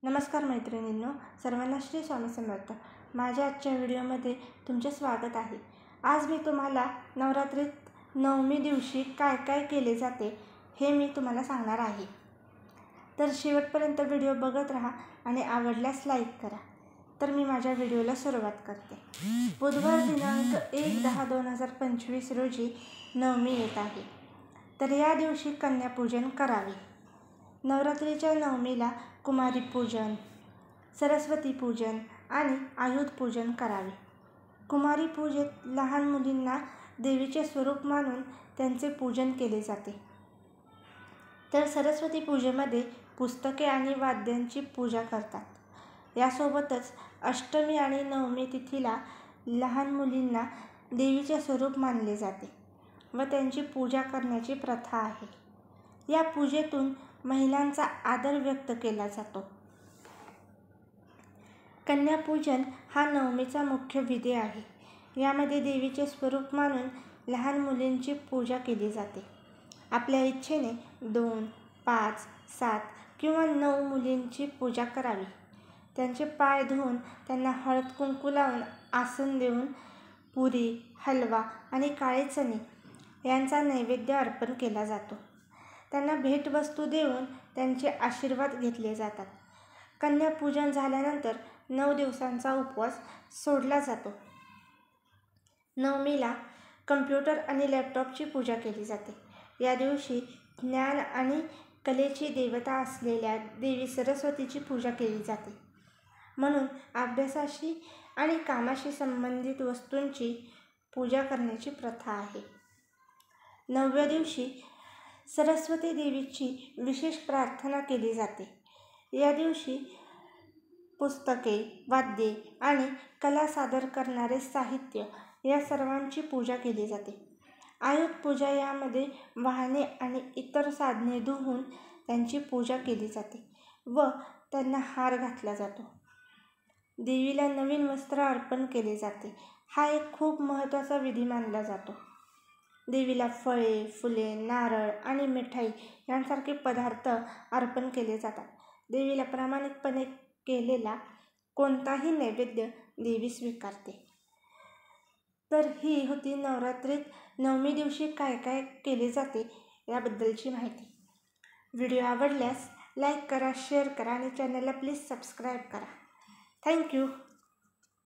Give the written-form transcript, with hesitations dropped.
नमस्कार मैत्रिणींनो, सर्वांना श्री स्वामी समर्थ। माझ्या आजच्या व्हिडिओमध्ये तुमचे स्वागत आहे। आज मी तुम्हाला नवरात्रीत नवमी दिवशी काय काय केले जाते हे मी तुम्हाला सांगणार आहे। तर शेवटपर्यंत व्हिडिओ बघत राहा आणि आवडल्यास लाईक करा। तर मी माझ्या व्हिडिओला सुरुवात करते। बुधवार दिनांक 1/10/2025 रोजी नवमी येत आहे। तर या दिवशी कन्यापूजन करावे। नवरात्रीच्या नवमीला कुमारी पूजन, सरस्वती पूजन आणि आयुध पूजन करावे। कुमारी पूजेत लहान मुलींना देवीचे स्वरूप मानून त्यांचे पूजन केले जाते। तर सरस्वती पूजेमध्ये पुस्तके आणि वाद्यांची पूजा करतात। यासोबतच अष्टमी आणि नवमी तिथीला लहान मुलींना देवीचे स्वरूप मानले जाते व त्यांची पूजा करण्याची प्रथा आहे। या पूजेतून महिलांचा आदर व्यक्त केला जातो। कन्यापूजन हा नवमीचा मुख्य विधी आहे। यामध्ये देवीचे स्वरूप मानून लहान मुलींची पूजा केली जाते। आपल्या इच्छेने 2, 5, 7 किंवा 9 मुलींची पूजा करावी। त्यांचे पाय धुवून त्यांना हळद कुंकू लावून आसन देऊन पुरी, हलवा आणि काळे चणे यांचा नैवेद्य अर्पण केला जातो। त्यांना भेटवस्तू देऊन त्यांचे आशीर्वाद घेतले जातात। कन्यापूजन झाल्यानंतर 9 दिवसांचा उपवास सोडला जातो। नवमीला कम्प्युटर आणि लॅपटॉपची पूजा केली जाते। या दिवशी ज्ञान आणि कलेची देवता असलेल्या देवी सरस्वतीची पूजा केली जाते। म्हणून अभ्यासाशी आणि कामाशी संबंधित वस्तूंची पूजा करण्याची प्रथा आहे। 9व्या दिवशी सरस्वती देवीची विशेष प्रार्थना केली जाते। या दिवशी पुस्तके, वाद्ये आणि कला सादर करणारे साहित्य या सर्वांची पूजा केली जाते। आयुध पूजा यामध्ये वाहने आणि इतर साधने धुवून त्यांची पूजा केली जाते व त्यांना हार घातला जातो। देवीला नवीन वस्त्र अर्पण केले जाते। हा एक खूप महत्त्वाचा विधी मानला जातो। देवीला फळे, फुले, नारळ आणि मिठाई यांसारखे पदार्थ अर्पण केले जातात। देवीला प्रामाणिकपणे केलेला कोणताही नैवेद्य देवी स्वीकारते। तर ही होती नवरात्रीत नवमी दिवशी काय काय केले जाते याबद्दलची माहिती। व्हिडिओ आवडल्यास लाईक करा, शेअर करा आणि चॅनलला प्लीज सबस्क्राईब करा। थँक्यू।